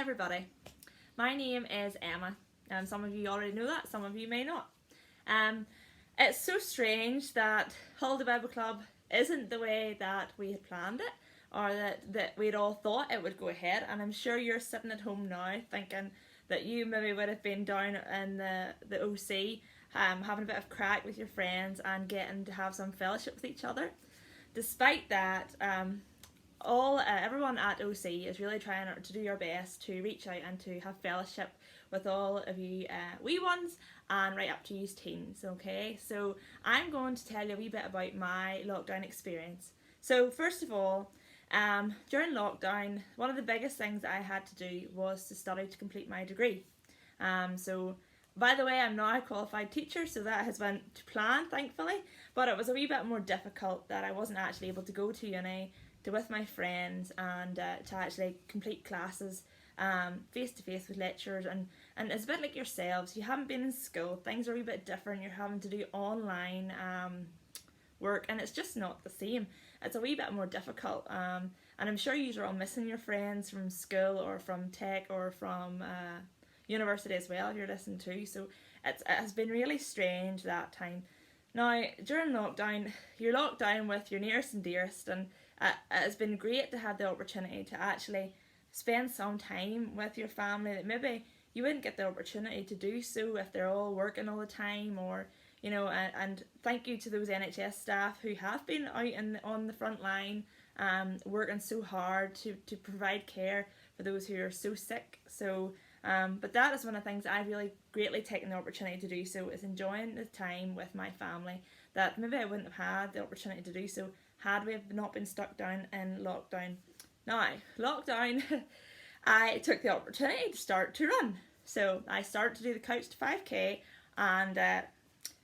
everybody, my name is Emma, and some of you already know that, some of you may not. It's so strange that Holiday Bible Club isn't the way that we had planned it, or that we'd all thought it would go ahead, and I'm sure you're sitting at home now thinking that you maybe would have been down in the OC, having a bit of crack with your friends and getting to have some fellowship with each other. Despite that, everyone at OC is really trying to do your best to reach out and to have fellowship with all of you wee ones and right up to you teens, okay? So I'm going to tell you a wee bit about my lockdown experience. So first of all, during lockdown, one of the biggest things that I had to do was to study to complete my degree. So by the way, I'm now a qualified teacher, so that has went to plan, thankfully, but it was a wee bit more difficult that I wasn't actually able to go to uni with my friends and to actually complete classes face to face with lecturers, and it's a bit like yourselves, you haven't been in school, things are a wee bit different, you're having to do online work, and it's just not the same. It's a wee bit more difficult, and I'm sure you are all missing your friends from school or from tech or from university as well if you're listening too. So it has been really strange that time. Now during lockdown, you're locked down with your nearest and dearest, and it has been great to have the opportunity to actually spend some time with your family that maybe you wouldn't get the opportunity to do so if they're all working all the time, or you know, and thank you to those NHS staff who have been out on the front line working so hard to provide care for those who are so sick. So but that is one of the things I've really greatly taken the opportunity to do, so is enjoying the time with my family that maybe I wouldn't have had the opportunity to do so had we not been stuck down in lockdown. Now, lockdown, I took the opportunity to start to run. So I started to do the Couch to 5k, and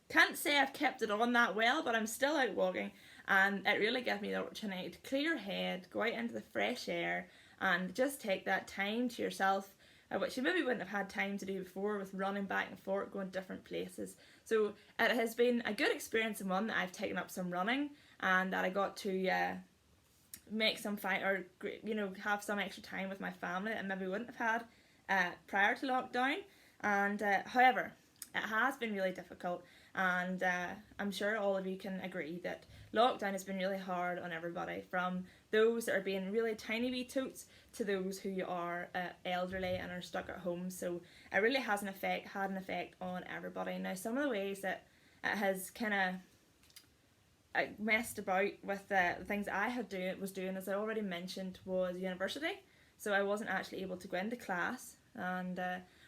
can't say I've kept it on that well, but I'm still out walking, and it really gave me the opportunity to clear your head, go out into the fresh air, and just take that time to yourself, which you maybe wouldn't have had time to do before with running back and forth, going different places. So it has been a good experience, and one that I've taken up some running, and that I got to make some have some extra time with my family that I maybe wouldn't have had prior to lockdown. And however, it has been really difficult, and I'm sure all of you can agree that lockdown has been really hard on everybody, from those that are being really tiny wee toots to those who are elderly and are stuck at home. So it really has had an effect on everybody. Now, some of the ways that it has kind of messed about with the things I was doing, as I already mentioned, was university. So I wasn't actually able to go into class, and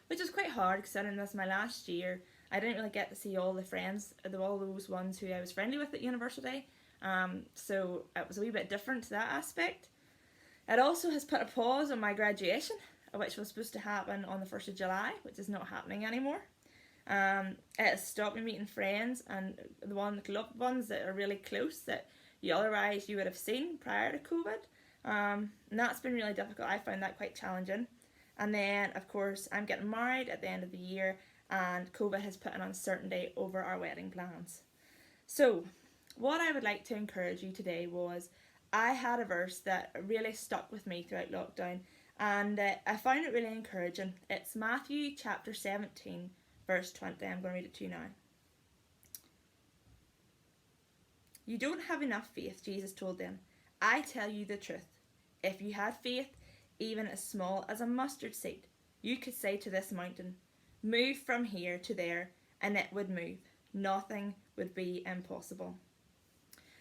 which is quite hard considering this is my last year. I didn't really get to see all the friends, all those ones who I was friendly with at university. So it was a wee bit different to that aspect. It also has put a pause on my graduation, which was supposed to happen on the 1st of July, which is not happening anymore. It has stopped me meeting friends and the loved ones that are really close that you would have seen prior to COVID. And that's been really difficult. I found that quite challenging. And then, of course, I'm getting married at the end of the year, and COVID has put an uncertainty over our wedding plans. So, what I would like to encourage you today was, I had a verse that really stuck with me throughout lockdown, and I found it really encouraging. It's Matthew chapter 17, verse 20. I'm going to read it to you now. You don't have enough faith, Jesus told them. I tell you the truth. If you had faith, even as small as a mustard seed, you could say to this mountain, move from here to there, and it would move. Nothing would be impossible.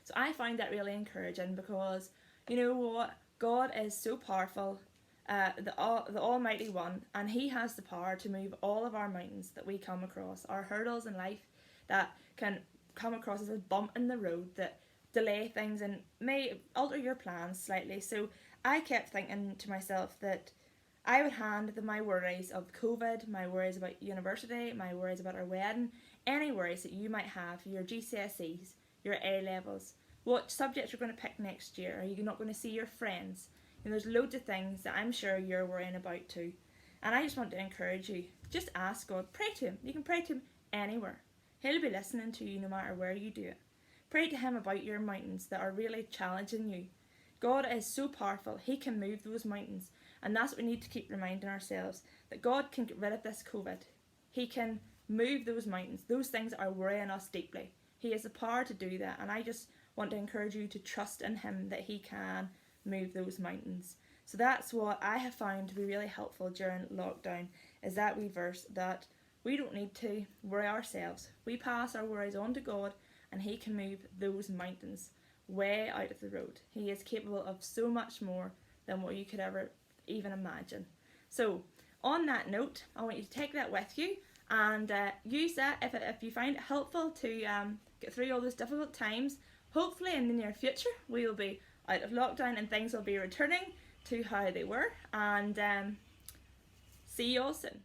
So I find that really encouraging, because you know what? God is so powerful, the Almighty One, and He has the power to move all of our mountains that we come across, our hurdles in life that can come across as a bump in the road that delay things and may alter your plans slightly. So I kept thinking to myself that I would hand my worries of COVID, my worries about university, my worries about our wedding, any worries that you might have, your GCSEs, your A-levels, what subjects you're going to pick next year, are you not going to see your friends? And there's loads of things that I'm sure you're worrying about too. And I just want to encourage you, just ask God, pray to Him. You can pray to Him anywhere. He'll be listening to you no matter where you do it. Pray to Him about your mountains that are really challenging you. God is so powerful, He can move those mountains. And that's what we need to keep reminding ourselves, that God can get rid of this COVID. He can move those mountains, those things that are worrying us deeply. He has the power to do that, and I just want to encourage you to trust in him that he can move those mountains. So that's what I have found to be really helpful during lockdown, is that wee verse that we don't need to worry ourselves. We pass our worries on to God, and he can move those mountains way out of the road. He is capable of so much more than what you could ever even imagine. So on that note, I want you to take that with you and use that if you find it helpful to get through all those difficult times. Hopefully in the near future we will be out of lockdown and things will be returning to how they were, and see you all soon.